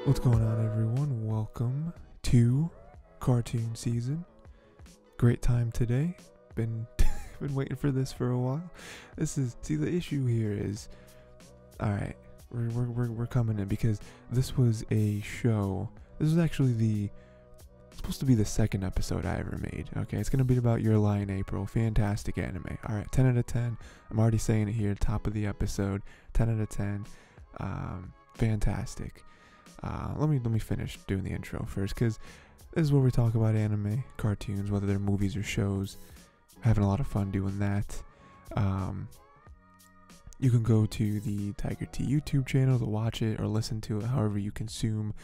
What's going on, everyone? Welcome to cartoon season. Great time today. Been waiting for this for a while. The issue here is, all right, we're coming in because this was a show. This was actually supposed to be the second episode I ever made. Okay, it's gonna be about Your Lie in April. Fantastic anime. All right, 10 out of 10. I'm already saying it here, top of the episode. 10 out of 10. Fantastic. Let me finish doing the intro first, because this is where we talk about anime, cartoons, whether they're movies or shows. Having a lot of fun doing that. You can go to the Tiger T YouTube channel to watch it or listen to it however you consume.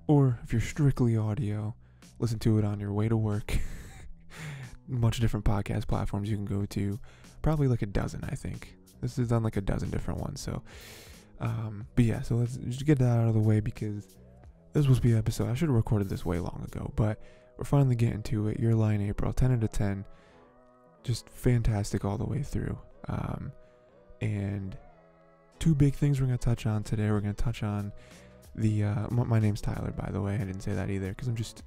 Or if you're strictly audio, listen to it on your way to work. A bunch of different podcast platforms you can go to. Probably like a dozen, I think. This is on like a dozen different ones, so... but yeah, so let's just get that out of the way, because this was the episode. I should have recorded this way long ago, but we're finally getting to it. Your Lie in April, 10 out of 10. Just fantastic all the way through. And two big things we're going to touch on today. We're going to touch on the, my name's Tyler, by the way. I didn't say that either, because I'm just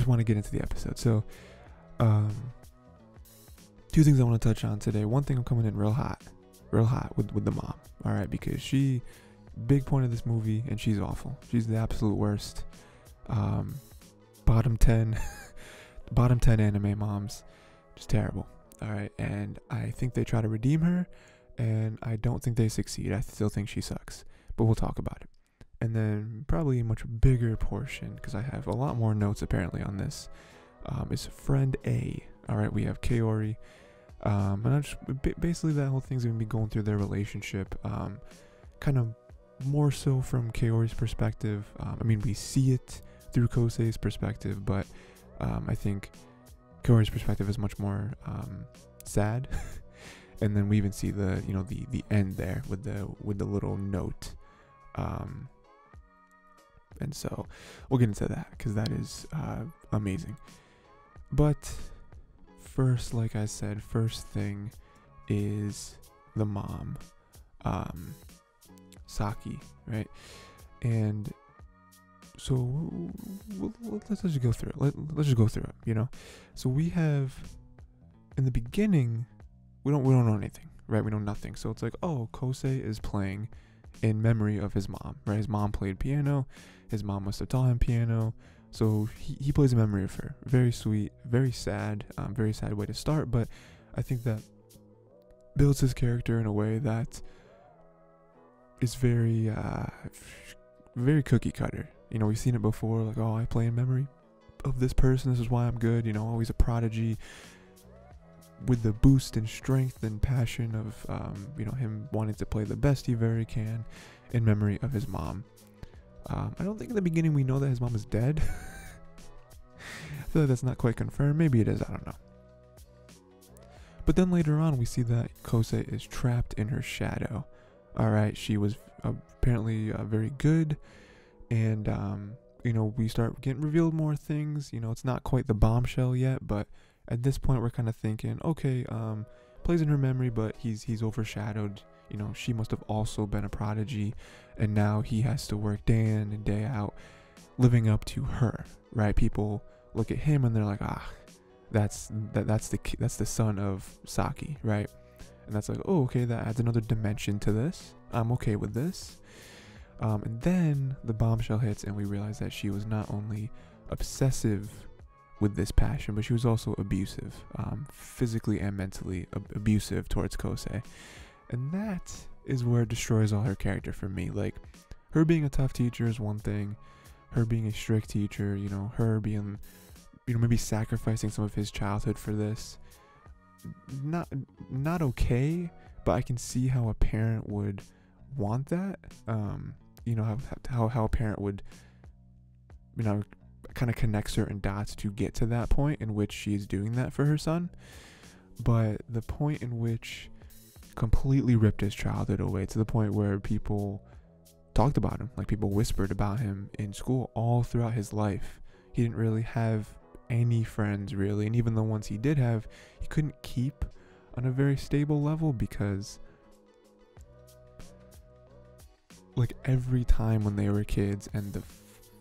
want to get into the episode. So, two things I want to touch on today. One thing, I'm coming in real hot with the mom, all right, because big point of this movie, and she's awful. She's the absolute worst. Bottom 10 anime moms, just terrible. All right, and I think they try to redeem her, and I don't think they succeed. I still think she sucks, but we'll talk about it. And then probably a much bigger portion, because I have a lot more notes apparently on this, is friend A. All right, we have Kaori. And I just basically that whole thing's gonna be going through their relationship, kind of more so from Kaori's perspective. I mean, we see it through Kosei's perspective, but I think Kaori's perspective is much more sad. And then we even see the end there with the little note, and so we'll get into that, because that is amazing. But first, like I said, first thing is the mom, Saki, right? And so let's just go through it. Let's just go through it, you know? So we have, in the beginning, we don't know anything, right? We know nothing. So it's like, oh, Kosei is playing in memory of his mom, right? His mom played piano. His mom must have taught him piano. So he plays in memory of her. Very sweet, very sad way to start, but I think that builds his character in a way that is very cookie cutter. You know, we've seen it before, like, oh, I play in memory of this person, this is why I'm good, you know, always a prodigy, with the boost and strength and passion of, him wanting to play the best he very can in memory of his mom. I don't think in the beginning we know that his mom is dead. I feel like that's not quite confirmed. Maybe it is, I don't know. But then later on we see that Kosei is trapped in her shadow. Alright, she was apparently very good. And, we start getting revealed more things. You know, it's not quite the bombshell yet, but at this point we're kind of thinking, okay, plays in her memory, but he's overshadowed. You know, she must have also been a prodigy, and now he has to work day in and day out, living up to her, right? People look at him and they're like, that's the son of Saki, right? And that's like, oh, okay, that adds another dimension to this. I'm okay with this. And then the bombshell hits, and we realize that she was not only obsessive with this passion, but she was also abusive, physically and mentally abusive towards Kosei. And that is where it destroys all her character for me. Like, her being a tough teacher is one thing. Her being a strict teacher, her being, maybe sacrificing some of his childhood for this. Not okay, but I can see how a parent would want that. How a parent would, kind of connect certain dots to get to that point in which she's doing that for her son. But the point in which completely ripped his childhood away, to the point where people talked about him, like people whispered about him in school all throughout his life. He didn't really have any friends, really, and even the ones he did have, he couldn't keep on a very stable level, because like every time when they were kids, and the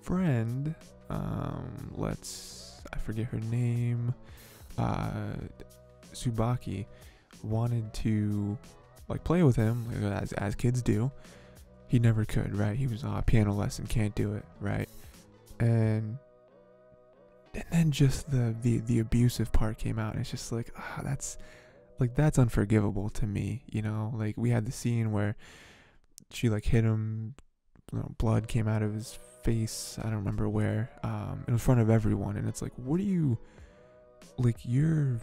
friend, I forget her name, Tsubaki, wanted to like play with him, like, as kids do. He never could, right? He was piano lesson, can't do it, right? And then just the abusive part came out, and it's just like, that's unforgivable to me, you know? Like, we had the scene where she like hit him, you know, blood came out of his face, I don't remember where, in front of everyone, and it's like, what are you, like, you're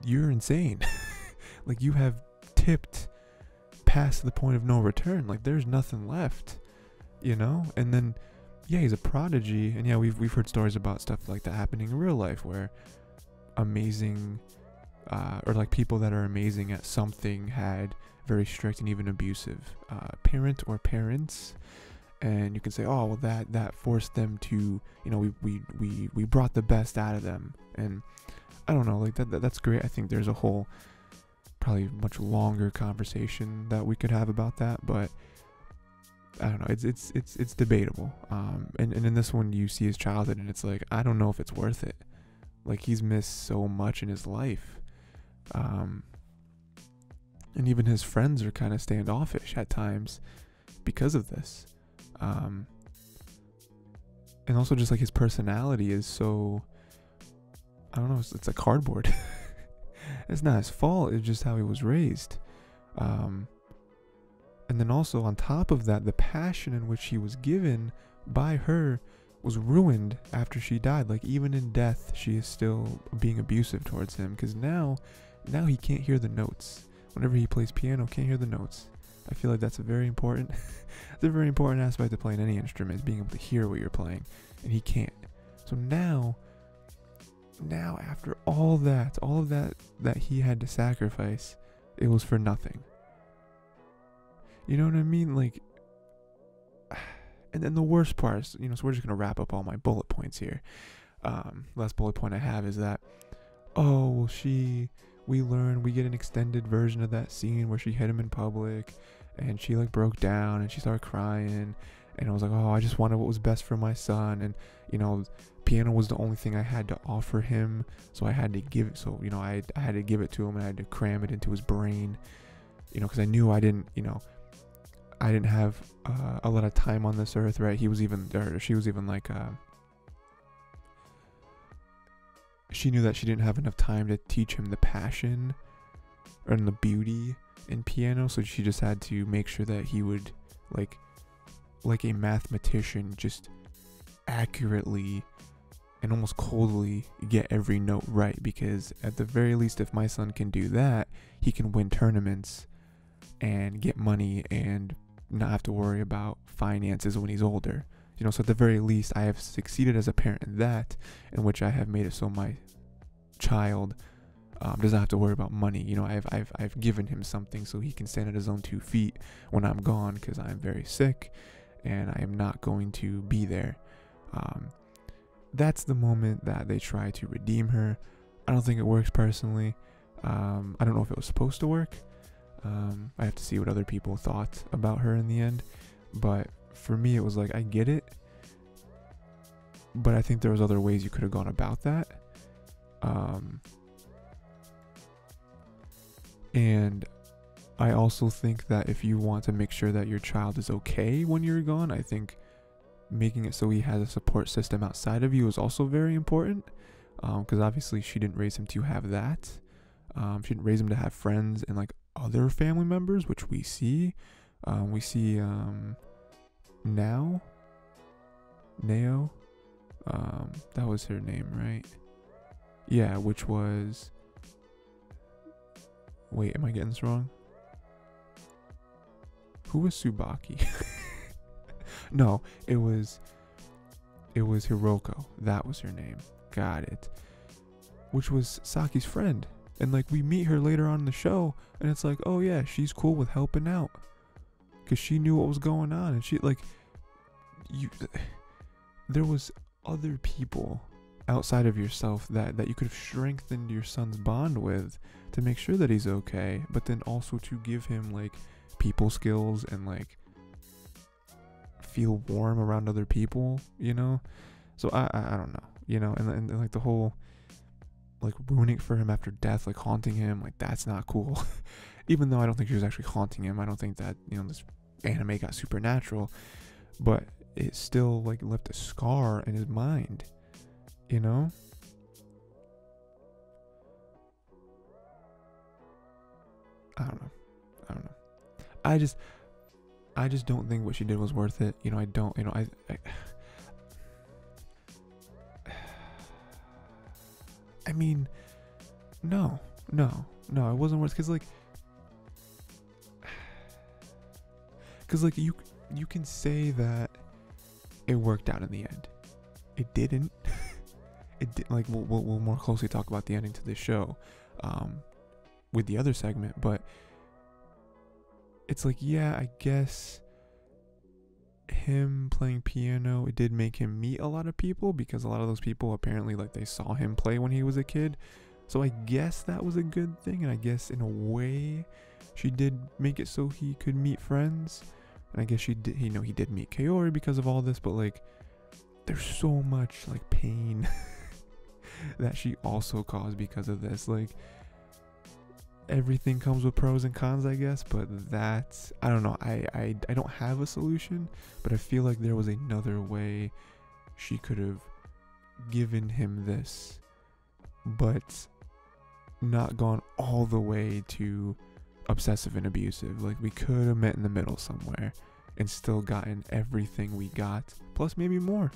insane. Like, you have tipped past the point of no return. Like, there's nothing left, you know? And then, yeah, he's a prodigy, and yeah, we've heard stories about stuff like that happening in real life, where amazing, or like people that are amazing at something had very strict and even abusive parent or parents, and you can say, oh, well, that forced them to, you know, we brought the best out of them. And I don't know, like that's great. I think there's a whole, probably much longer conversation that we could have about that, but I don't know, it's debatable. And in this one you see his childhood, and it's like, I don't know if it's worth it. Like, he's missed so much in his life. And even his friends are kind of standoffish at times because of this. And also just like his personality is so, I don't know, it's like cardboard. It's not his fault, it's just how he was raised. And then also on top of that, the passion in which he was given by her was ruined after she died. Like, even in death, she is still being abusive towards him, because now he can't hear the notes. Whenever he plays piano, can't hear the notes. I feel like that's a very important it's a very important aspect of playing any instrument, is being able to hear what you're playing, and he can't. So now after all of that he had to sacrifice, it was for nothing. You know what I mean? Like, and then the worst part is, you know, so we're just gonna wrap up all my bullet points here. Last bullet point I have is that, oh, well, we get an extended version of that scene where she hit him in public, and she like broke down and she started crying, and I was like, oh, I just wanted what was best for my son, and you know, piano was the only thing I had to offer him, so I had to give it. So, you know, I had to give it to him, and I had to cram it into his brain, you know, because I knew I didn't have a lot of time on this earth, right? She was even like, she knew that she didn't have enough time to teach him the passion and the beauty in piano, so she just had to make sure that he would, like a mathematician, just accurately and almost coldly get every note right, because at the very least, if my son can do that, he can win tournaments and get money and not have to worry about finances when he's older. You know, so at the very least, I have succeeded as a parent in that, in which I have made it so my child doesn't have to worry about money. You know, I've given him something so he can stand on his own 2 feet when I'm gone, because I'm very sick and I am not going to be there. That's the moment that they try to redeem her. I don't think it works personally. I don't know if it was supposed to work. I have to see what other people thought about her in the end, but for me it was like, I get it, but I think there was other ways you could have gone about that. And I also think that if you want to make sure that your child is okay when you're gone, I think making it so he has a support system outside of you is also very important, because obviously she didn't raise him to have that. She didn't raise him to have friends and like other family members, which we see. Nao, that was her name, right? Yeah, which was, wait, am I getting this wrong? Who was Tsubaki? No, it was Hiroko. That was her name. Got it. Which was Saki's friend. And like, we meet her later on in the show, and it's like, oh yeah, she's cool with helping out, because she knew what was going on, and she, like, there was other people outside of yourself that you could have strengthened your son's bond with, to make sure that he's okay, but then also to give him like people skills and like feel warm around other people, you know? So I don't know, you know, and like the whole like ruining it for him after death, like haunting him, like that's not cool. Even though I don't think she was actually haunting him, I don't think that, you know, this anime got supernatural, but it still like left a scar in his mind, you know? I don't know. I just don't think what she did was worth it. You know, I don't, you know, I mean, no, it wasn't worth, cause like you can say that it worked out in the end. It didn't. It did, like we'll more closely talk about the ending to this show, with the other segment, but it's like, yeah, I guess him playing piano, it did make him meet a lot of people, because a lot of those people apparently like they saw him play when he was a kid. So I guess that was a good thing, and I guess in a way she did make it so he could meet friends. And I guess she did, you know, he did meet Kaori because of all this, but like there's so much like pain that she also caused because of this. Like everything comes with pros and cons, I guess, but that's, I don't know, I don't have a solution, but I feel like there was another way she could have given him this, but not gone all the way to obsessive and abusive. Like we could have met in the middle somewhere and still gotten everything we got, plus maybe more.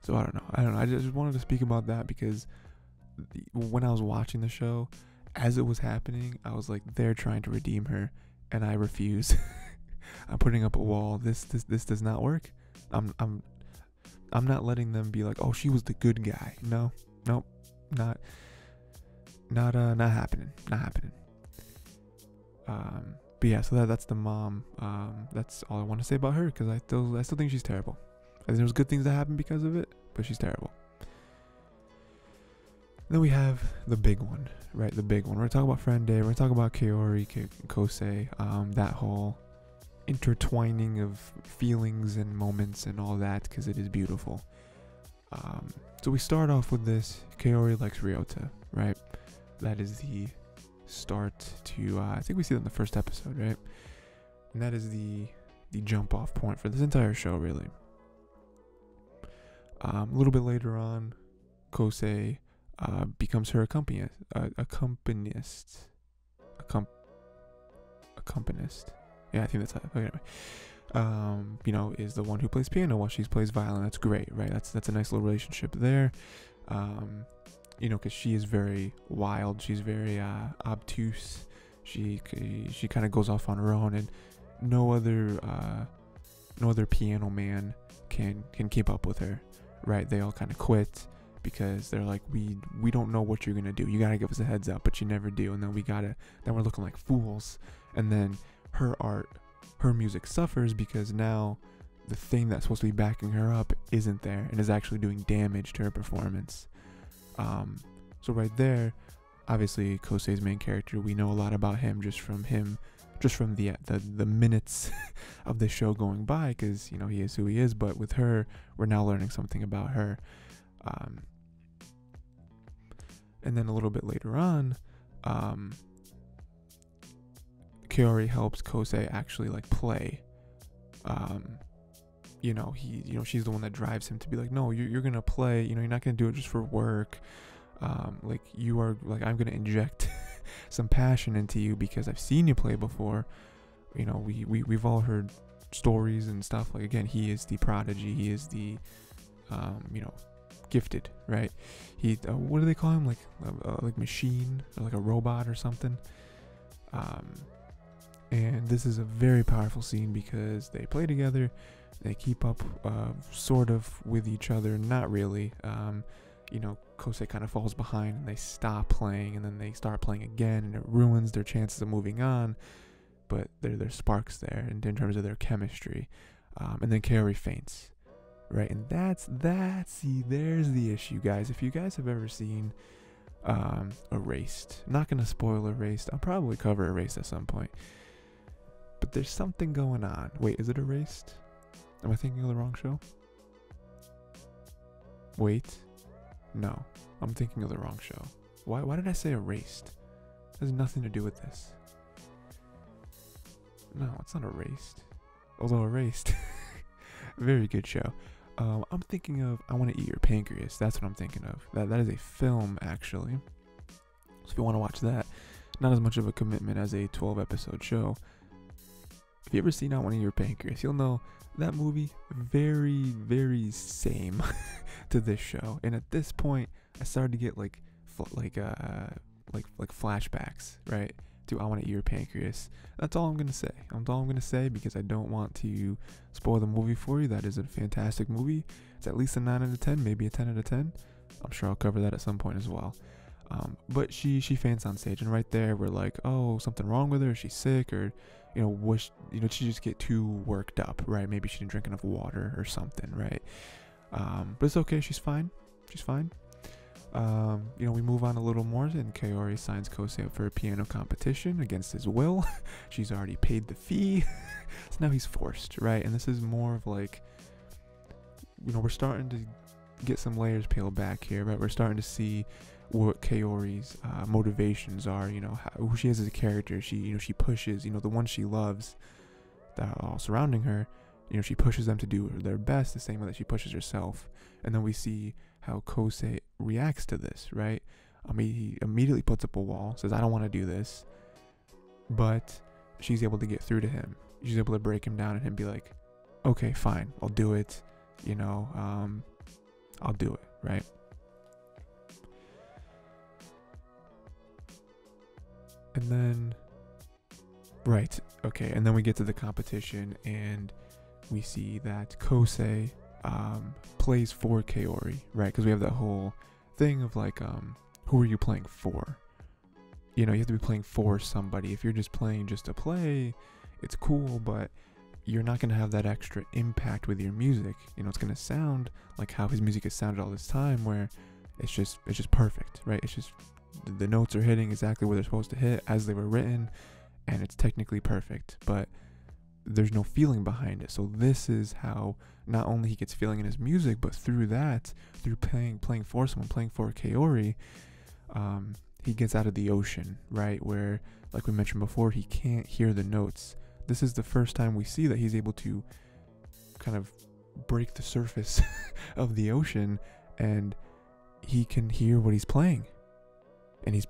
So I don't know, I just wanted to speak about that, because when I was watching the show, as it was happening, I was like, they're trying to redeem her, and I refuse. I'm putting up a wall. This does not work. I'm not letting them be like, oh, she was the good guy. Nope, not happening. But yeah, so that's the mom. That's all I want to say about her, because I still think she's terrible. I think there's good things that happen because of it, but she's terrible. Then we have the big one, right? The big one. We're going to talk about Friend Day. We're going to talk about Kaori, Kosei, that whole intertwining of feelings and moments and all that, because it is beautiful. So we start off with this. Kaori likes Ryota, right? That is the start to, I think we see that in the first episode, right? And that is the jump off point for this entire show, really. A little bit later on, Kosei becomes her accompanist. Yeah, I think that's it. Okay, anyway. You know, is the one who plays piano while she plays violin. That's great, right? That's a nice little relationship there. You know, because she is very wild. She's very obtuse. She kind of goes off on her own, and no other piano man can keep up with her, right? They all kind of quit, because they're like, we don't know what you're gonna do. You gotta give us a heads up, but you never do. And then we're looking like fools. And then her music suffers, because now the thing that's supposed to be backing her up isn't there, and is actually doing damage to her performance. So right there, obviously Kosei's main character, we know a lot about him just from the minutes of the show going by, because you know he is who he is. But with her, we're now learning something about her. And then a little bit later on, Kaori helps Kosei actually like play. You know, she's the one that drives him to be like, no, you're gonna play. You know, you're not gonna do it just for work. Like you are, like, I'm gonna inject some passion into you because I've seen you play before. You know, we've all heard stories and stuff. Like, again, he is the prodigy. He is the, you know, gifted, right? He, what do they call him? Like machine, or like a robot or something. And this is a very powerful scene because they play together. They keep up, sort of with each other. Not really. You know, Kosei kind of falls behind and they stop playing, and then they start playing again, and it ruins their chances of moving on. But there's sparks there in terms of their chemistry. And then Kaori faints, right? And there's the issue, guys. If you guys have ever seen Erased. Not gonna spoil Erased. I'll probably cover Erased at some point. But there's something going on. Wait, is it Erased? Am I thinking of the wrong show? Wait. No. I'm thinking of the wrong show. Why did I say Erased? It has nothing to do with this. No, it's not Erased. Although Erased. Very good show. I'm thinking of I Want to Eat Your Pancreas. That's what I'm thinking of. That is a film, actually. So if you want to watch that, not as much of a commitment as a 12-episode show. If you ever seen I Want to Eat Your Pancreas, you'll know that movie very, very same to this show. And at this point, I started to get like flashbacks, right? To I Want to Eat Your Pancreas. That's all I'm gonna say. That's all I'm gonna say because I don't want to spoil the movie for you. That is a fantastic movie. It's at least a 9 out of 10, maybe a 10 out of 10. I'm sure I'll cover that at some point as well. But she faints on stage, and right there we're like, oh, something wrong with her? She's sick, or she just get too worked up, right? Maybe she didn't drink enough water or something, right? But it's okay. She's fine. She's fine. We move on a little more, and Kaori signs Kosei up for a piano competition against his will. She's already paid the fee, so now he's forced, right? And this is more of like, we're starting to get some layers peeled back here, right? We're starting to see what Kaori's motivations are, who she is as a character. She pushes, the ones she loves that are all surrounding her, she pushes them to do their best the same way that she pushes herself. And then we see how Kosei reacts to this, right? He immediately puts up a wall, says, I don't want to do this. But she's able to get through to him. She's able to break him down and him be like, okay, fine, I'll do it. I'll do it, right? And then, and then we get to the competition, and we see that Kosei plays for Kaori, right? Because we have that whole thing of like, who are you playing for? You have to be playing for somebody. If you're just playing just to play, it's cool, but you're not going to have that extra impact with your music. It's going to sound like how his music has sounded all this time, where it's just perfect, right? It's just the notes are hitting exactly where they're supposed to hit as they were written, and it's technically perfect, but there's no feeling behind it. So this is how not only he gets feeling in his music, but through playing for someone, playing for Kaori, he gets out of the ocean, right? Where, like we mentioned before, he can't hear the notes. This is the first time we see that he's able to kind of break the surface of the ocean, and he can hear what he's playing. And he's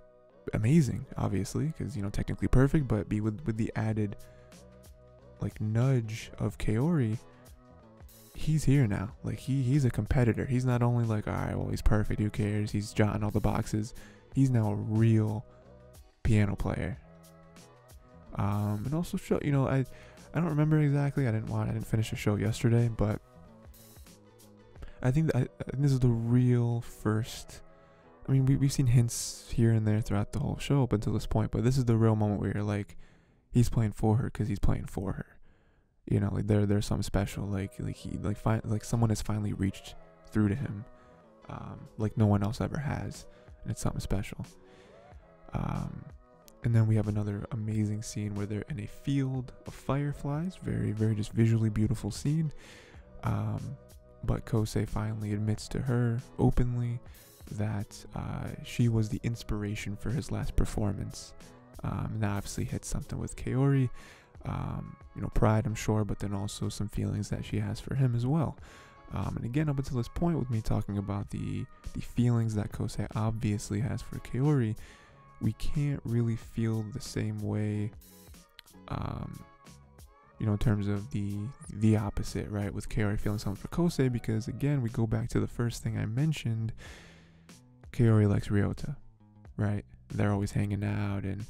amazing, obviously, because, technically perfect, but with the added like nudge of Kaori, he's here now. Like he's a competitor. He's not only like, all right, well, he's perfect, who cares? He's jotting all the boxes. He's now a real piano player. And also show, I don't remember exactly. I didn't finish the show yesterday, but I think this is the real first. I mean, we've seen hints here and there throughout the whole show up until this point, but this is the real moment where you're like, he's playing for her because he's playing for her. Like there's something special. Like someone has finally reached through to him, like no one else ever has, and it's something special. And then we have another amazing scene where they're in a field of fireflies. Very, very just visually beautiful scene. But Kosei finally admits to her openly that she was the inspiration for his last performance. And that obviously hits something with Kaori. Pride, I'm sure, but then also some feelings that she has for him as well. And again, up until this point, with me talking about the feelings that Kosei obviously has for Kaori, we can't really feel the same way, in terms of the opposite, right? With Kaori feeling something for Kosei, because again, we go back to the first thing I mentioned. Kaori likes Ryota, right? They're always hanging out, and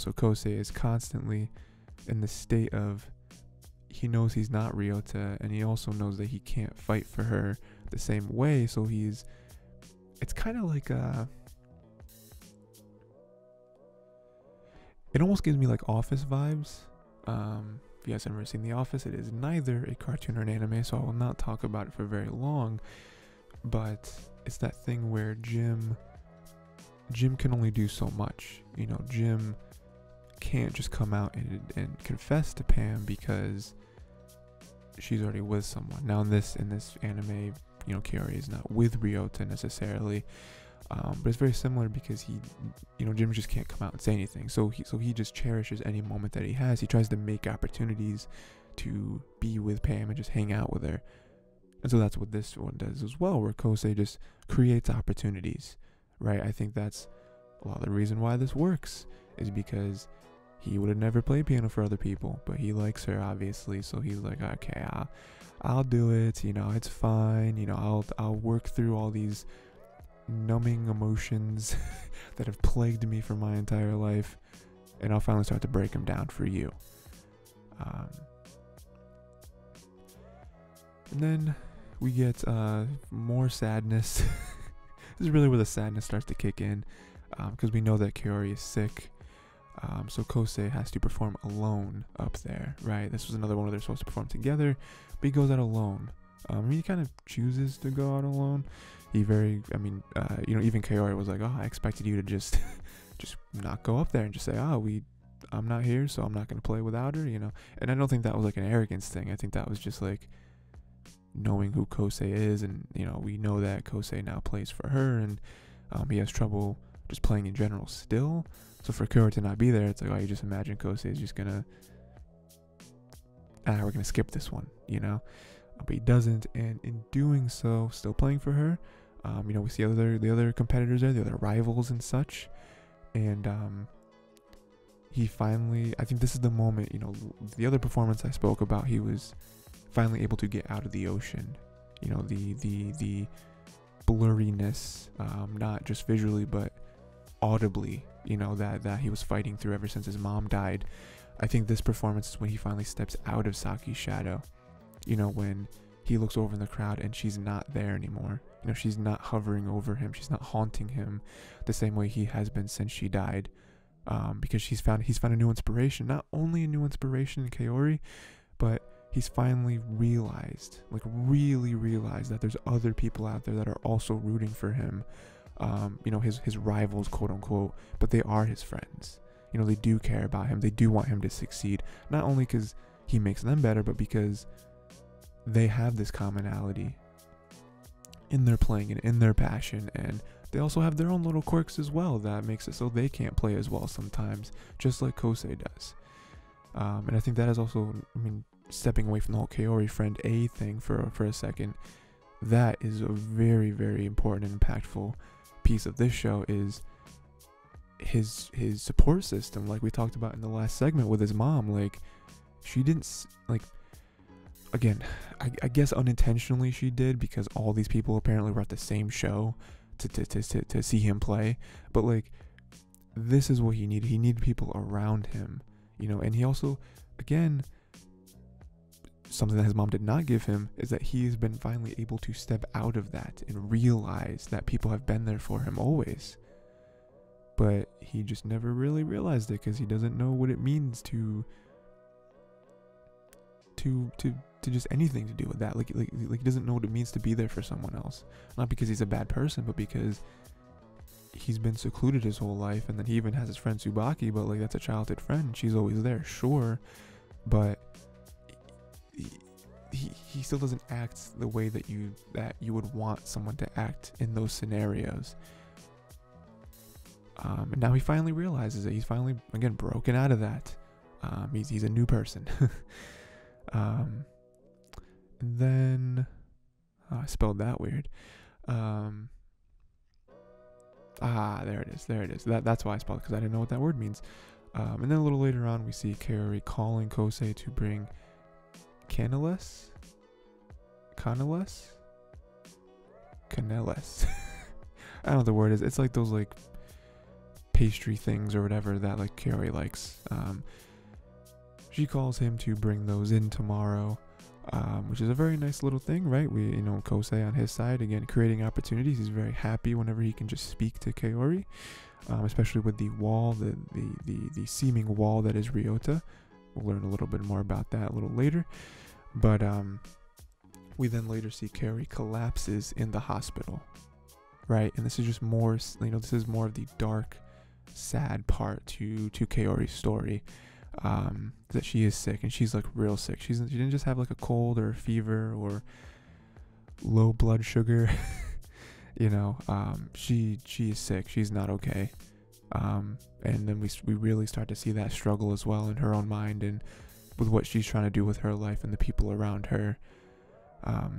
so Kosei is constantly in the state of, he knows he's not Ryota, and he also knows that he can't fight for her the same way, so it's kind of like it almost gives me like Office vibes. If you guys have ever seen The Office, it is neither a cartoon or an anime, so I will not talk about it for very long, but it's that thing where Jim Jim can only do so much. You know, Jim can't just come out and confess to Pam because she's already with someone. Now in this anime, you know, Kaori is not with Ryota necessarily, but it's very similar because Jim just can't come out and say anything. So he just cherishes any moment that he has. He tries to make opportunities to be with Pam and just hang out with her. And so that's what this one does as well, where Kosei just creates opportunities, right? I think that's a lot of the reason why this works, is because he would have never played piano for other people, but he likes her, obviously, so he's like, okay, I'll do it, you know, it's fine, you know, I'll work through all these numbing emotions that have plagued me for my entire life, and I'll finally start to break them down for you. And then we get more sadness. This is really where the sadness starts to kick in, because we know that Kaori is sick. So Kosei has to perform alone up there, right? This was another one where they're supposed to perform together, but he goes out alone. He kind of chooses to go out alone. Even Kaori was like, oh, I expected you to just not go up there and just say, I'm not here, so I'm not going to play without her, you know? And I don't think that was like an arrogance thing. I think that was just like knowing who Kosei is, and, you know, we know that Kosei now plays for her, and he has trouble just playing in general still. So for Kaori to not be there, it's like, oh, you just imagine Kosei is just gonna, we're gonna skip this one, you know? But he doesn't, and in doing so, still playing for her. We see the other competitors there, the other rivals and such, and he finally, I think this is the moment, you know, the other performance I spoke about, he was finally able to get out of the ocean. You know, the blurriness, not just visually but audibly, you know, that he was fighting through ever since his mom died. I think this performance is when he finally steps out of Saki's shadow. You know, when he looks over in the crowd and she's not there anymore. You know, she's not hovering over him. She's not haunting him the same way he has been since she died. Because he's found a new inspiration. Not only a new inspiration in Kaori, but he's finally realized, like really realized, that there's other people out there that are also rooting for him. You know, his rivals, quote unquote, but they are his friends. You know, they do care about him. They do want him to succeed. Not only because he makes them better, but because they have this commonality in their playing and in their passion, and they also have their own little quirks as well that makes it so they can't play as well sometimes, just like Kosei does. And I think that is also, stepping away from the whole Kaori friend A thing for a second, that is a very, very important and impactful piece of this show, is his support system, like we talked about in the last segment with his mom. Like, she didn't, like, again, I guess unintentionally she did, because all these people apparently were at the same show to see him play, but like, this is what he needed people around him, you know. And he also, again, something that his mom did not give him, is that he's been finally able to step out of that and realize that people have been there for him always, but he just never really realized it because he doesn't know what it means to just anything to do with that. Like he doesn't know what it means to be there for someone else, not because he's a bad person, but because he's been secluded his whole life. And then he even has his friend Tsubaki, but like, that's a childhood friend, she's always there, sure, but he still doesn't act the way that you would want someone to act in those scenarios. And now he finally realizes that he's finally, again, broken out of that. He's a new person. And then I spelled that weird. There it is. That's why I spelled it, because I didn't know what that word means. And then a little later on, we see Kaori calling Kosei to bring Canales. I don't know what the word is. It's like those like pastry things or whatever that like Kaori likes. She calls him to bring those in tomorrow, which is a very nice little thing, right? Kosei on his side, again, creating opportunities. He's very happy whenever he can just speak to Kaori, especially with the wall, the seeming wall that is Ryota. We'll learn a little bit more about that a little later. But we then later see Kaori collapses in the hospital. right? And this is just more, this is more of the dark, sad part to Kaori's story. That she is sick, and she's like real sick. She didn't just have like a cold or a fever or low blood sugar. She is sick. She's not okay. And then we really start to see that struggle as well in her own mind and with what she's trying to do with her life and the people around her. A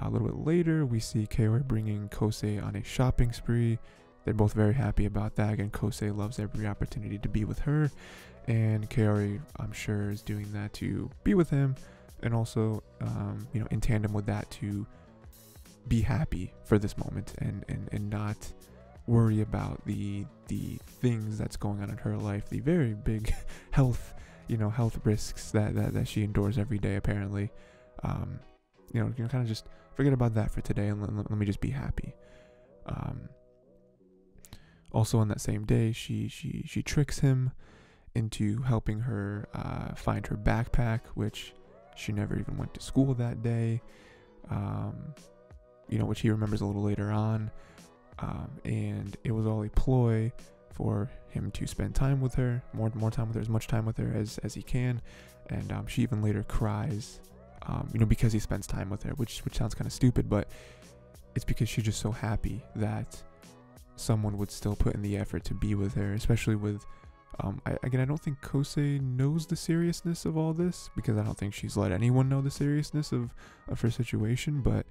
little bit later, we see Kaori bringing Kosei on a shopping spree. They're both very happy about that. Again, Kosei loves every opportunity to be with her, and Kaori, I'm sure, is doing that to be with him, and also, in tandem with that, to be happy for this moment and not worry about the things that's going on in her life, the very big health risks that she endures every day, apparently. Kind of just forget about that for today and let me just be happy. Also on that same day, she tricks him into helping her find her backpack, which she never even went to school that day, which he remembers a little later on. And it was all a ploy for him to spend time with her, more time with her, as much time with her as he can. And she even later cries, because he spends time with her, which sounds kind of stupid, but it's because she's just so happy that someone would still put in the effort to be with her, especially with, I don't think Kosei knows the seriousness of all this, because I don't think she's let anyone know the seriousness of her situation, but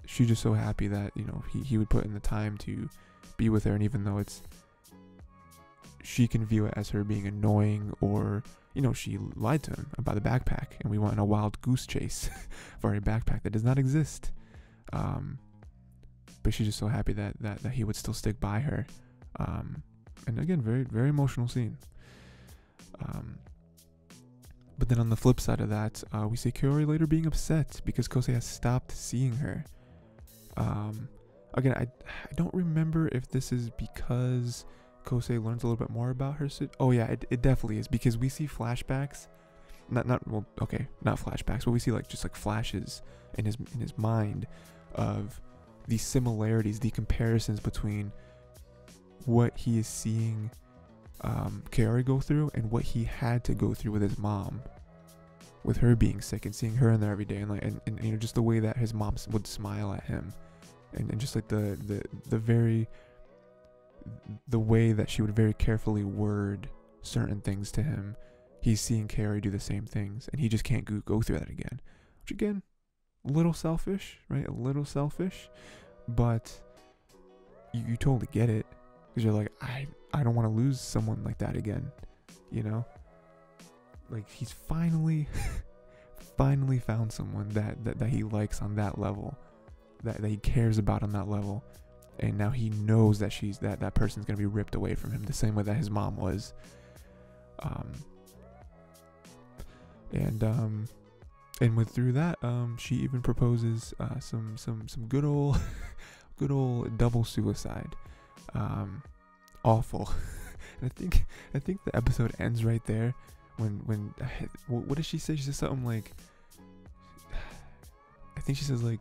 she's just so happy that, he would put in the time to be with her, and even though she can view it as her being annoying, or, she lied to him about the backpack, and we went on a wild goose chase for a backpack that does not exist. But she's just so happy that he would still stick by her. And again, very, very emotional scene. But then on the flip side of that, we see Kaori later being upset because Kosei has stopped seeing her. Again, I don't remember if this is because Kosei learns a little bit more about her. Oh yeah, it definitely is, because we see flashbacks. Not flashbacks, but we see just flashes in his mind of the similarities, the comparisons between what he is seeing Kaori go through and what he had to go through with his mom, with her being sick and seeing her in there every day, and just the way that his mom would smile at him, and just the way that she would very carefully word certain things to him. He's seeing Kaori do the same things, and he just can't go through that again. Which again, a little selfish, right? A little selfish, but you totally get it, because you're like, I don't want to lose someone like that again, he's finally found someone that he likes on that level, that he cares about on that level, and now he knows that that person's gonna be ripped away from him the same way that his mom was. And with through that, she even proposes some good old double suicide. Awful. And I think the episode ends right there when what does she say? She says something like, I think she says do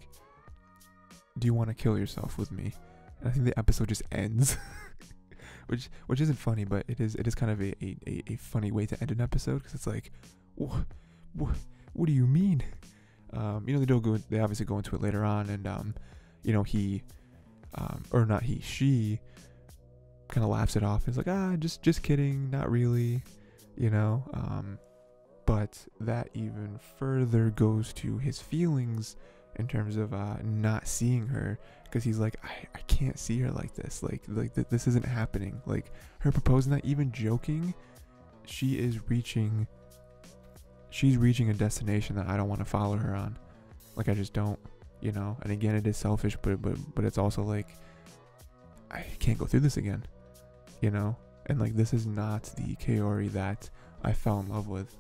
you want to kill yourself with me? And I think the episode just ends. which isn't funny, but it is kind of a funny way to end an episode, because it's like, what do you mean? They obviously go into it later on, and she kind of laughs it off. It's like, just kidding, not really, but that even further goes to his feelings in terms of not seeing her, because he's like, I can't see her like this, this isn't happening. Her proposing that, even joking, she's reaching a destination that I don't want to follow her on. I just don't, and again, it is selfish, but it's also I can't go through this again, and this is not the Kaori that I fell in love with.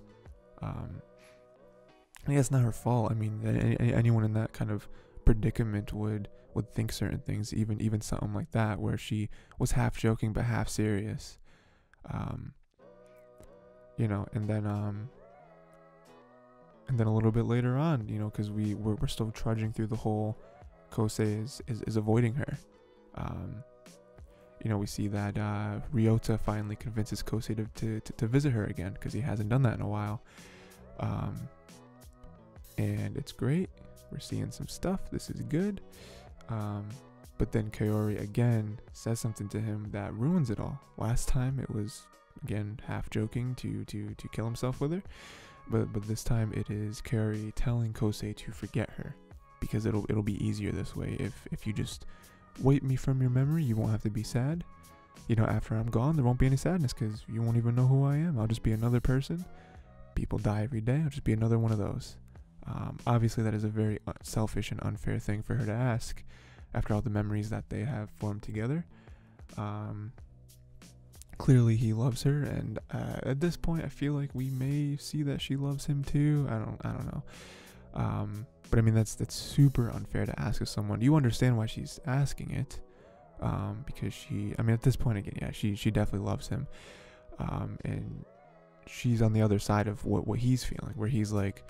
I guess it's not her fault. I mean, anyone in that kind of predicament would think certain things, even something like that, where she was half joking but half serious, and then a little bit later on, because we're still trudging through the whole Kosei is avoiding her. You know, we see that Ryota finally convinces Kosei to visit her again, because he hasn't done that in a while. And it's great. We're seeing some stuff. This is good. But then Kaori again says something to him that ruins it all. Last time it was, again, half joking to kill himself with her. But this time it is Kaori telling Kosei to forget her, because it'll be easier this way. If you just wipe me from your memory, you won't have to be sad. You know, after I'm gone, there won't be any sadness, because you won't even know who I am. I'll just be another person. People die every day. I'll just be another one of those. Obviously, that is a very selfish and unfair thing for her to ask, after all the memories that they have formed together. Clearly he loves her, and at this point I feel like we may see that she loves him too. I don't know. But I mean, that's super unfair to ask of someone. You understand why she's asking it, because I mean, at this point again, yeah, she definitely loves him, and she's on the other side of what he's feeling, where he's like,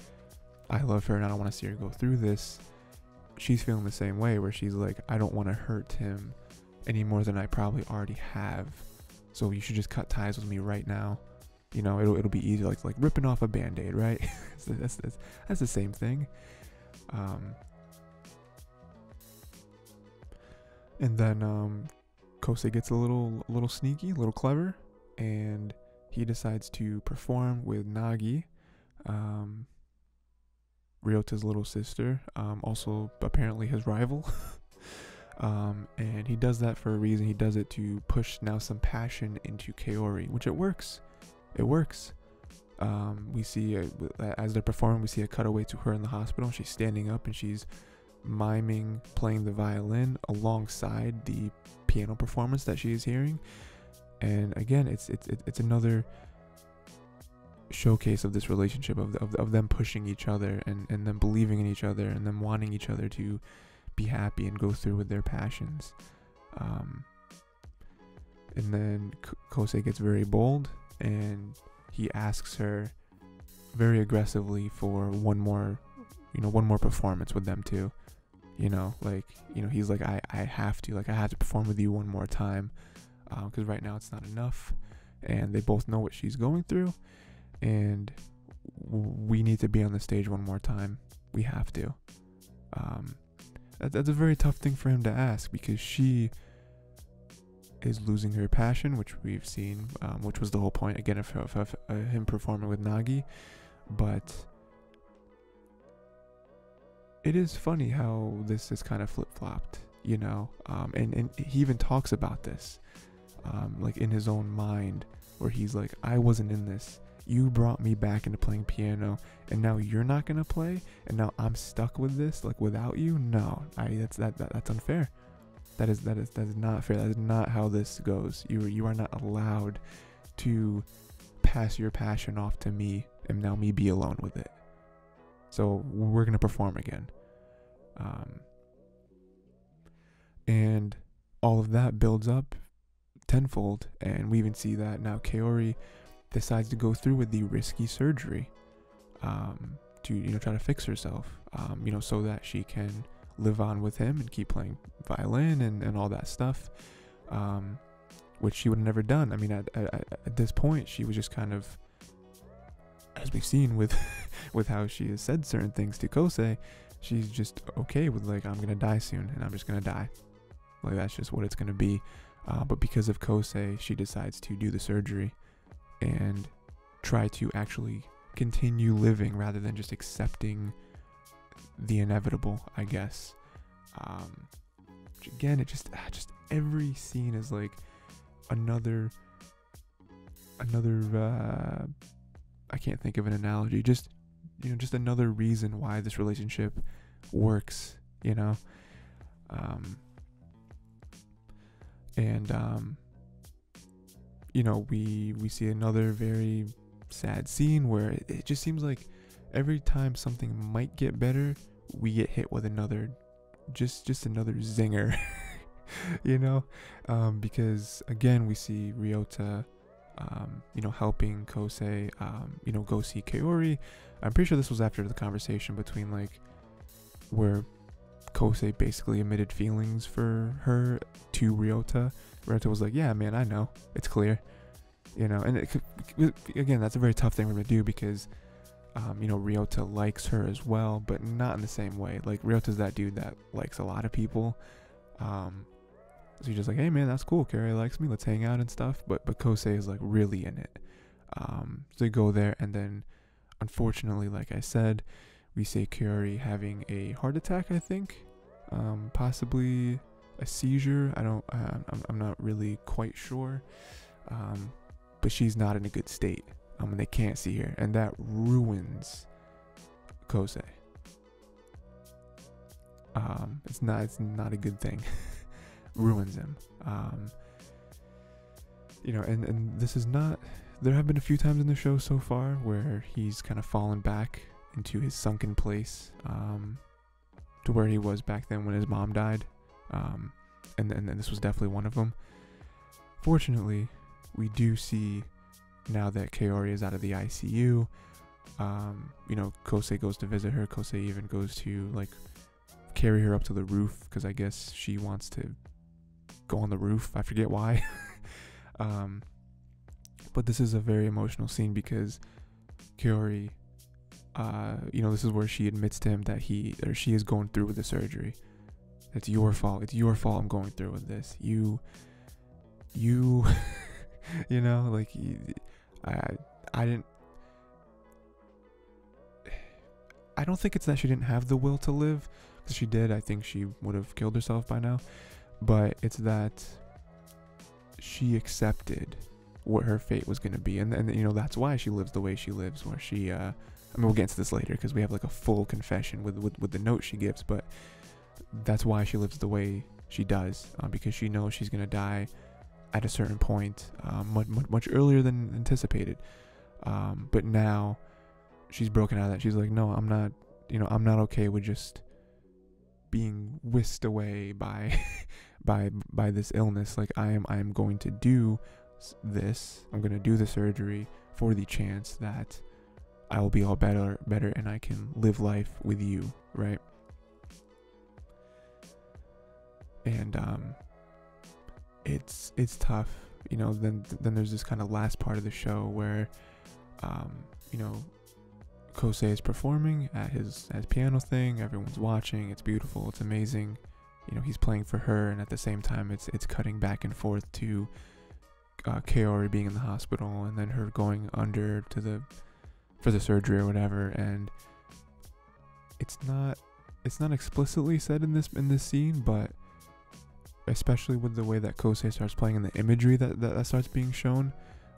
I love her and I don't want to see her go through this. She's feeling the same way, where she's like, I don't want to hurt him any more than I probably already have. So you should just cut ties with me right now. You know, it'll be easy, like ripping off a band-aid, right? that's the same thing. And then Kosei gets a little sneaky, a little clever, and he decides to perform with Nagi, Ryota's little sister, also apparently his rival. And he does that for a reason. He does it to push now some passion into Kaori, which it works. It works. We see, as they're performing, we see a cutaway to her in the hospital. She's standing up and she's miming playing the violin alongside the piano performance that she is hearing. And again, it's another showcase of this relationship of them pushing each other, and them believing in each other, and them wanting each other to be happy and go through with their passions. And then Kosei gets very bold, and he asks her very aggressively for one more performance with them too. He's like, I have to perform with you one more time, because right now it's not enough, and they both know what she's going through, and we need to be on the stage one more time. We have to. That's a very tough thing for him to ask, because she is losing her passion, which we've seen, which was the whole point again of him performing with Nagi. But it is funny how this is kind of flip-flopped, and he even talks about this, like in his own mind, where he's like, I wasn't in this. You brought me back into playing piano, and now you're not gonna play, and now I'm stuck with this, like, without you. No, that's unfair. That is not fair. That is not how this goes. You are not allowed to pass your passion off to me, and now me be alone with it. So we're gonna perform again, and all of that builds up tenfold, and we even see that now Kaori decides to go through with the risky surgery, to try to fix herself, so that she can live on with him and keep playing violin and all that stuff, which she would have never done. I mean, at this point, she was just kind of, as we've seen with with how she has said certain things to Kosei, she's just okay with, like, I'm gonna die soon, and I'm just gonna die. Like, that's just what it's gonna be. But because of Kosei, she decides to do the surgery and try to actually continue living rather than just accepting the inevitable, I guess. Which again, it just every scene is like another I can't think of an analogy, just another reason why this relationship works, we see another very sad scene where it just seems like every time something might get better, we get hit with another zinger. Because again, we see Ryota helping Kosei go see Kaori. I'm pretty sure this was after the conversation between, like, where Kosei basically admitted feelings for her to Ryota. Ryota was like, yeah, man, I know. It's clear. You know, and again, that's a very tough thing for him to do because, you know, Ryota likes her as well, but not in the same way. Like, Ryota's that dude that likes a lot of people. So you're just like, hey, man, that's cool. Kaori likes me. Let's hang out and stuff. But Kosei is, like, really in it. So they go there, and then, unfortunately, like I said, we see Kaori having a heart attack, I think. Possibly a seizure. I'm not really quite sure. But she's not in a good state. And they can't see her, and that ruins Kosei. It's not a good thing. Ruins him. You know, and this is not. There have been a few times in the show so far where he's kind of fallen back into his sunken place, to where he was back then when his mom died, and this was definitely one of them. Fortunately, we do see now that Kaori is out of the ICU. You know, Kosei goes to visit her. Kosei even goes to like carry her up to the roof because I guess she wants to go on the roof. I forget why. But this is a very emotional scene because Kaori, you know, this is where she admits to him that she is going through with the surgery. It's your fault. It's your fault I'm going through with this. You you know, like, I don't think it's that she didn't have the will to live, because she did. I think she would have killed herself by now, but it's that she accepted what her fate was going to be, and you know, that's why she lives the way she lives, where she I mean, we'll get into this later because we have like a full confession with the note she gives, but that's why she lives the way she does, because she knows she's going to die at a certain point, much earlier than anticipated. But now she's broken out of that. She's like, no, I'm not, you know, I'm not okay with just being whisked away by by this illness. Like, I am going to do this. I'm going to do the surgery for the chance that I will be all better and I can live life with you, right? And it's tough, you know. Then there's this kind of last part of the show where you know, Kosei is performing at his piano thing. Everyone's watching. It's beautiful. It's amazing. You know, he's playing for her, and at the same time, it's cutting back and forth to Kaori being in the hospital, and then her going under for the surgery or whatever. And it's not explicitly said in this scene, but especially with the way that Kosei starts playing and the imagery that starts being shown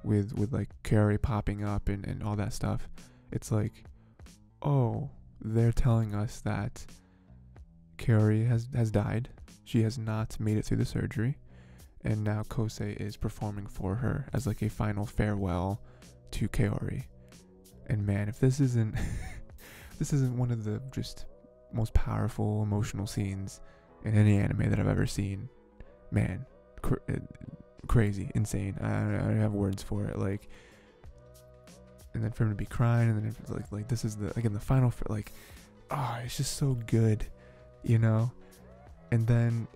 with like Kaori popping up and all that stuff, it's like, oh, they're telling us that Kaori has died. She has not made it through the surgery, and now Kosei is performing for her as like a final farewell to Kaori. And man, if this isn't this isn't one of the just most powerful emotional scenes in any anime that I've ever seen, man, crazy, insane. I don't have words for it. Like, and then for him to be crying, and then like this is the final, like, oh, it's just so good, you know. And then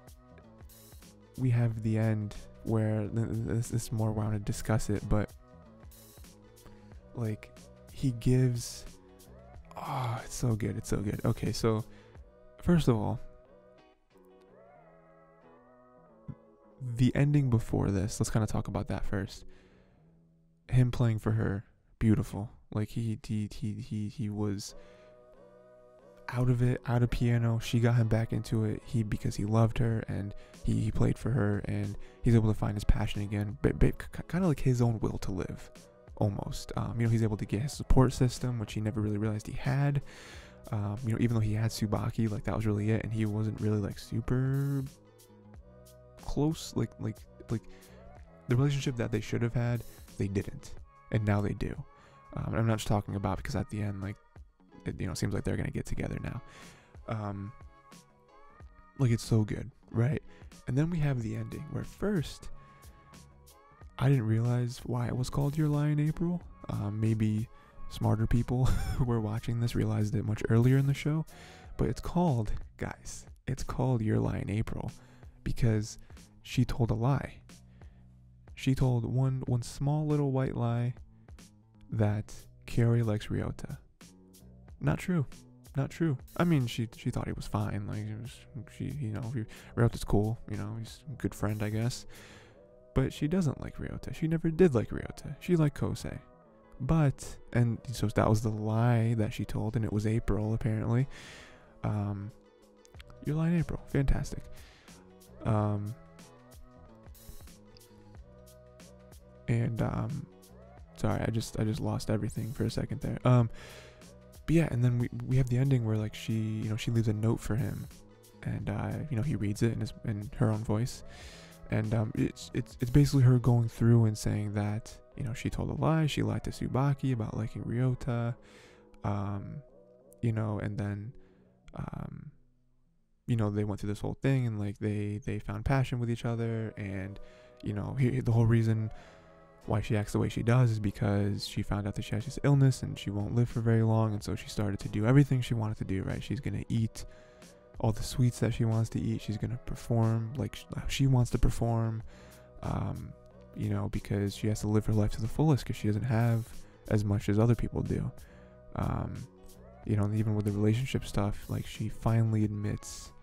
we have the end where this is more where I want to discuss it, but like, he gives, oh, it's so good. Okay, so first of all, the ending before this, let's kind of talk about that first. Him playing for her, beautiful. Like, he was out of piano. She got him back into it. Because he loved her, and he played for her, and he's able to find his passion again. But kind of like his own will to live, almost. You know, he's able to get his support system, which he never really realized he had. You know, even though he had Tsubaki, like, that was really it, and he wasn't really like super close, like the relationship that they should have had, they didn't, and now they do. I'm not just talking about because at the end, like, it, you know, seems like they're gonna get together now. Like, it's so good, right? And then we have the ending where first I didn't realize why it was called Your Lie in April. Maybe smarter people who were watching this realized it much earlier in the show, but it's called, guys, It's called Your Lie in April because she told a lie. She told one small little white lie that Kaori likes Ryota. Not true. Not true. I mean, she thought he was fine. Like, Ryota's cool. You know, he's a good friend, I guess. But she doesn't like Ryota. She never did like Ryota. She liked Kosei. But, and so that was the lie that she told, and it was April, apparently. Your lie in April. Fantastic. Sorry, I just lost everything for a second there. But yeah, and then we have the ending where like she leaves a note for him, and he reads it in her own voice, and it's basically her going through and saying that she told a lie, she lied to Tsubaki about liking Ryota, and then they went through this whole thing, and like they found passion with each other, and the whole reason why she acts the way she does is because she found out that she has this illness and she won't live for very long, and so she started to do everything she wanted to do, right? She's gonna eat all the sweets that she wants to eat. She's gonna perform like she wants to perform, because she has to live her life to the fullest because she doesn't have as much as other people do. And even with the relationship stuff, like she finally admits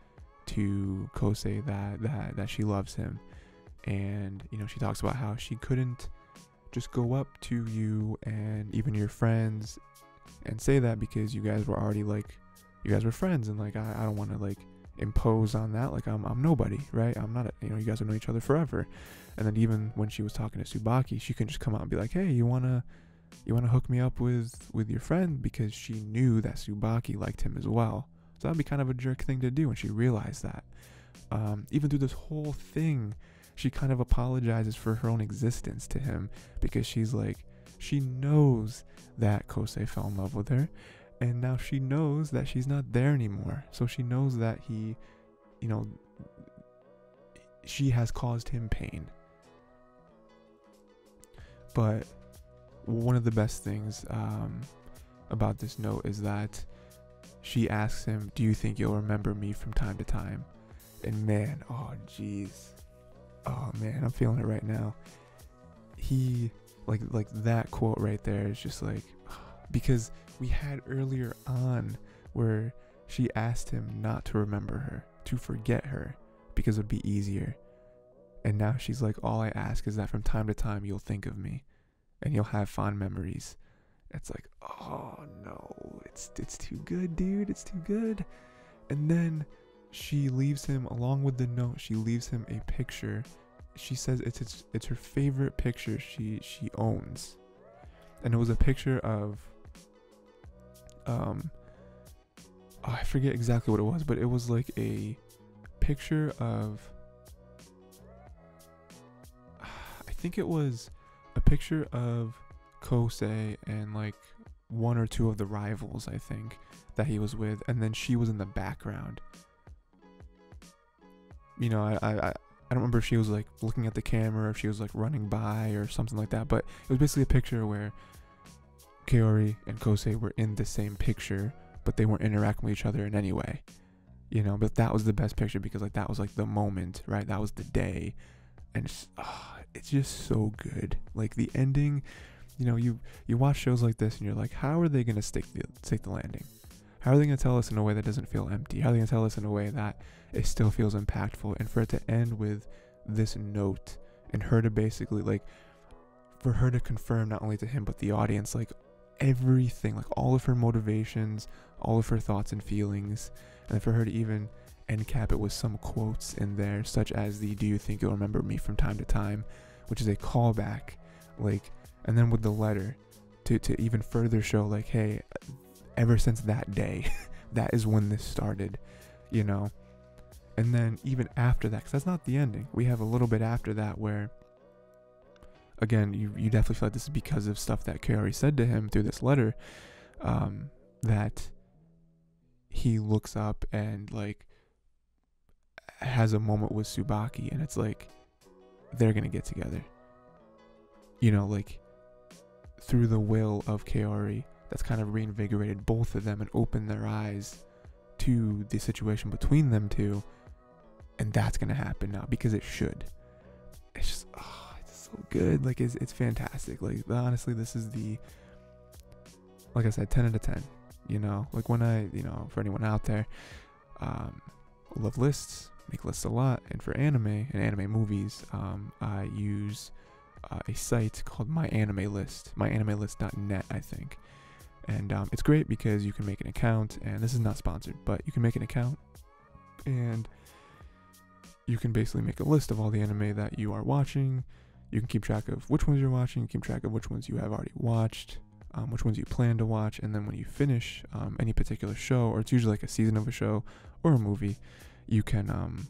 to Kosei that she loves him, and she talks about how she couldn't just go up to you and even your friends and say that because you guys were already you guys were friends, and like I don't want to impose on that. Like I'm nobody, right? I'm not you guys have known each other forever. And then even when she was talking to Tsubaki, she couldn't just come out and be like, hey, you wanna hook me up with your friend, because she knew that Tsubaki liked him as well. So that'd be kind of a jerk thing to do, and she realized that. Even through this whole thing, she kind of apologizes for her own existence to him, because she's like, she knows that Kosei fell in love with her, and now she knows that she's not there anymore. So she knows that he, she has caused him pain. But one of the best things about this note is that she asks him, do you think you'll remember me from time to time? And man, oh jeez. Oh man, I'm feeling it right now. He like that quote right there is just like, because we had earlier on where she asked him not to remember her, to forget her, because it would be easier. And now she's like, all I ask is that from time to time you'll think of me and you'll have fond memories. It's like, oh no, it's too good, dude. It's too good. And then she leaves him, along with the note, she leaves him a picture. She says it's her favorite picture she owns. And it was a picture of I forget exactly what it was, but it was like a picture of, I think it was a picture of Kosei and like one or two of the rivals, I think, that he was with, and then she was in the background. I don't remember if she was like looking at the camera, or if she was like running by or something like that, but it was basically a picture where Kaori and Kosei were in the same picture, but they weren't interacting with each other in any way, but that was the best picture, because like that was like the moment, right? That was the day. And it's just so good. Like the ending, you watch shows like this and you're like, how are they going to stick the landing? How are they going to tell us in a way that doesn't feel empty? How are they going to tell us in a way that it still feels impactful? And for it to end with this note, and her to basically like, for her to confirm not only to him but the audience, like everything, like all of her motivations, all of her thoughts and feelings, and for her to even end cap it with some quotes in there, such as the "Do you think you'll remember me from time to time," which is a callback, like, and then with the letter to even further show like, hey, ever since that day, that is when this started, and then even after that, because that's not the ending, we have a little bit after that where, again, you definitely feel like this is because of stuff that Kaori said to him through this letter, that he looks up and like has a moment with Tsubaki, and it's like they're gonna get together, like through the will of Kaori, that's kind of reinvigorated both of them and opened their eyes to the situation between them two, and that's gonna happen now because it should. It's just, oh, it's so good. Like, it's fantastic. Like, honestly, this is like I said, 10 out of 10. You know, like when for anyone out there, love lists, make lists a lot, and for anime and anime movies, I use a site called myanimelist.net, I think. And it's great because you can make an account, and this is not sponsored, but you can make an account, and you can basically make a list of all the anime that you are watching. You can keep track of which ones you're watching, keep track of which ones you have already watched, which ones you plan to watch, and then when you finish any particular show, or it's usually like a season of a show or a movie, you can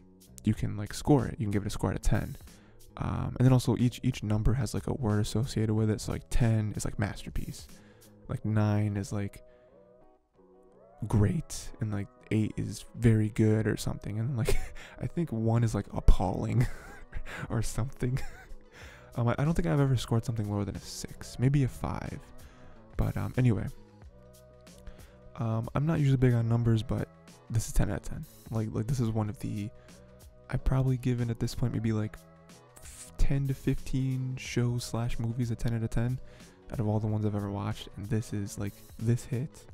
like score it. You can give it a score out of 10. And then also each number has like a word associated with it. So like 10 is like masterpiece, like 9 is like great, and like 8 is very good or something, and like I think 1 is like appalling or something. I don't think I've ever scored something lower than a 6, maybe a 5. But anyway, I'm not usually big on numbers, but this is 10 out of 10. Like this is one of the, I've probably given at this point maybe like 10 to 15 shows / movies a 10 out of 10 out of all the ones I've ever watched, and this is like, this hit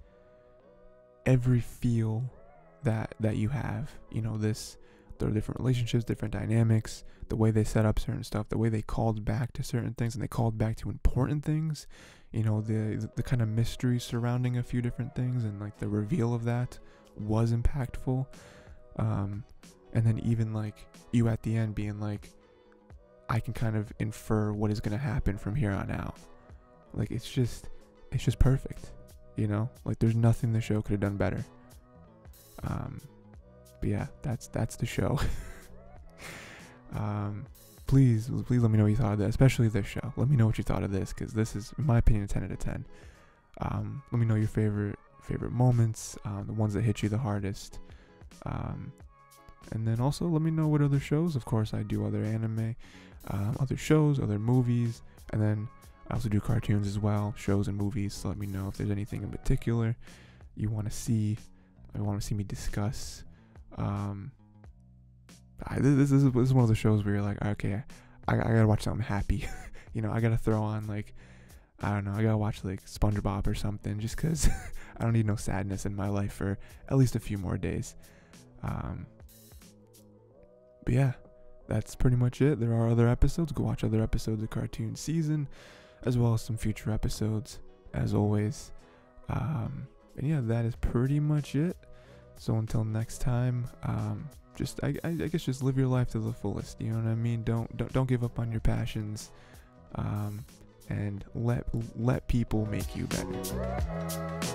every feel that you have. You know, there are different relationships, different dynamics, the way they set up certain stuff, the way they called back to certain things, and they called back to important things. You know, the kind of mystery surrounding a few different things, and like the reveal of that was impactful. And then even like you at the end being like, I can kind of infer what is going to happen from here on out. Like, it's just perfect. You know, like there's nothing the show could have done better. But yeah, that's the show. Please let me know what you thought of this, especially this show. Let me know what you thought of this, because this is, in my opinion, a 10 out of 10. Let me know your favorite moments, the ones that hit you the hardest. And then also let me know what other shows. Of course, I do other anime, other shows, other movies, and then I also do cartoons as well, shows and movies. So let me know if there's anything in particular you want to see, me discuss. This is one of the shows where you're like, okay, I gotta watch something happy. You know, I gotta throw on like, I don't know, I gotta watch like SpongeBob or something, just because I don't need no sadness in my life for at least a few more days. But yeah, that's pretty much it. There are other episodes. Go watch other episodes of Cartoon Season, as well as some future episodes, as always. And yeah, that is pretty much it. So until next time, I guess just live your life to the fullest. You know what I mean? Don't give up on your passions, and let people make you better.